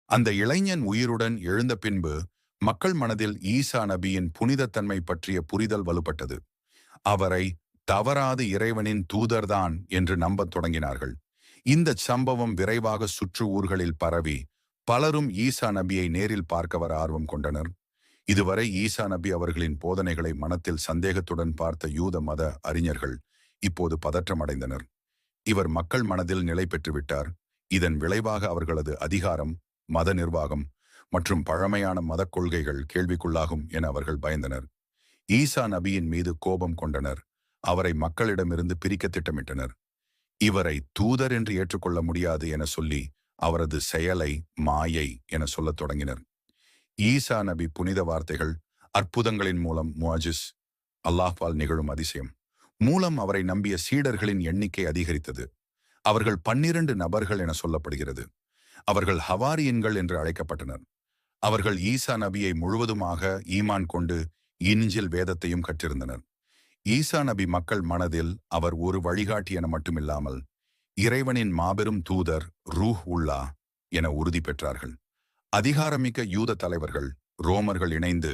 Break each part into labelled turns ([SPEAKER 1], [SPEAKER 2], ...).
[SPEAKER 1] அந்த இளைஞன் உயிருடன் எழுந்த பின்பு மக்கள் மனதில் ஈசா நபியின் புனிதத்தன்மை பற்றிய புரிதல் வலுப்பட்டது. அவரை தவறாது இறைவனின் தூதர்தான் என்று நம்பத் தொடங்கினார்கள். இந்த சம்பவம் விரைவாக சுற்று ஊர்களில் பரவி பலரும் ஈசா நபியை நேரில் பார்க்க வர ஆர்வம் கொண்டனர். இதுவரை ஈசா நபி அவர்களின் போதனைகளை மனத்தில் சந்தேகத்துடன் பார்த்த யூத மத அறிஞர்கள் இப்போது பதற்றமடைந்தனர். இவர் மக்கள் மனதில் நிலை பெற்றுவிட்டார். இதன் விளைவாக அவர்களது அதிகாரம், மத நிர்வாகம் மற்றும் பழமையான மதக் கொள்கைகள் கேள்விக்குள்ளாகும் என அவர்கள் பயந்தனர். ஈசா நபியின் மீது கோபம் கொண்டனர். அவரை மக்களிடமிருந்து பிரிக்க திட்டமிட்டனர். இவரை தூதர் என்று ஏற்றுக்கொள்ள முடியாது என சொல்லி அவரது செயலை மாயை என சொல்லத் தொடங்கினர். ஈசா நபி புனித வார்த்தைகள், அற்புதங்களின் மூலம் முஅஜிஸ், அல்லாஹ்வால் நிகழும் அதிசயம் மூலம் அவரை நம்பிய சீடர்களின் எண்ணிக்கை அதிகரித்தது. அவர்கள் 12 நபர்கள் என சொல்லப்படுகிறது. அவர்கள் ஹவாரியன்கள் என்று அழைக்கப்பட்டனர். அவர்கள் ஈசா நபியை முழுவதுமாக ஈமான் கொண்டு இன்ஜில் வேதத்தையும் கற்றிருந்தனர். ஈசா நபி மக்கள் மனதில் அவர் ஒரு வழிகாட்டி என மட்டுமில்லாமல் இறைவனின் மாபெரும் தூதர் ரூஹ் உல்லா என உறுதி பெற்றார்கள். அதிகாரமிக்க யூத தலைவர்கள், ரோமர்கள் இணைந்து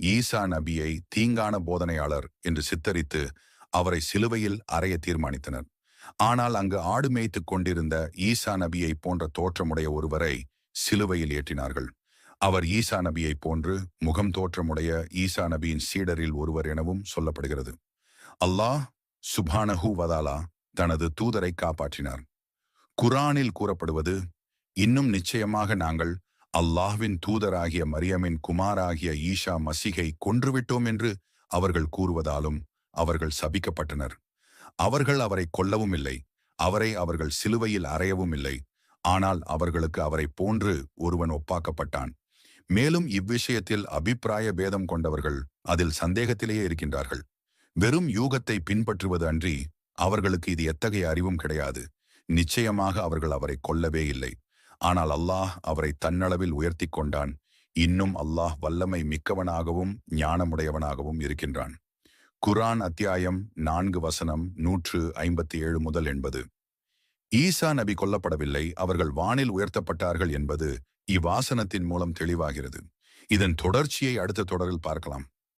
[SPEAKER 1] ஈசா நபியை தீங்கான போதனையாளர் என்று சித்தரித்து அவரை சிலுவையில் அறைய தீர்மானித்தனர். ஆனால் அங்கு ஆடு மேய்த்துக் கொண்டிருந்த ஈசா நபியை போன்ற தோற்றமுடைய ஒருவரை சிலுவையில் ஏற்றினார்கள். அவர் ஈசா நபியை போன்று முகம் தோற்றமுடைய ஈசா நபியின் சீடரில் ஒருவர் எனவும் சொல்லப்படுகிறது. அல்லாஹ் சுப்ஹானஹு வதஆலா தனது தூதரை காப்பாற்றினார். குர்ஆனில் கூறப்படுவது, இன்னும் நிச்சயமாக நாங்கள் அல்லாஹ்வின் தூதராகிய மரியமின் குமாராகிய ஈசா மசீகை கொன்றுவிட்டோம் என்று அவர்கள் கூறுவதாலும் அவர்கள் சபிக்கப்பட்டனர். அவர்கள் அவரை கொல்லவும் இல்லை, அவரை அவர்கள் சிலுவையில் அறையவும் இல்லை. ஆனால் அவர்களுக்கு அவரை போன்று ஒருவன் ஒப்பாக்கப்பட்டான். மேலும் இவ்விஷயத்தில் அபிப்பிராய பேதம் கொண்டவர்கள் அதில் சந்தேகத்திலேயே இருக்கின்றார்கள். வெறும் யூகத்தை பின்பற்றுவது அன்றி அவர்களுக்கு இது எத்தகைய அறிவும் கிடையாது. நிச்சயமாக அவர்கள் அவரை கொல்லவே இல்லை. ஆனால் அல்லாஹ் அவரை தன்னளவில் உயர்த்தி கொண்டான். இன்னும் அல்லாஹ் வல்லமை மிக்கவனாகவும் ஞானமுடையவனாகவும் இருக்கின்றான். குர்ஆன் அத்தியாயம் 4 வசனம் 157 முதல் 80. ஈசா நபி கொல்லப்படவில்லை, அவர்கள் வானில் உயர்த்தப்பட்டார்கள் என்பது இவ்வாசனத்தின் மூலம் தெளிவாகிறது. இதன் தொடர்ச்சியை அடுத்த தொடரில் பார்க்கலாம்.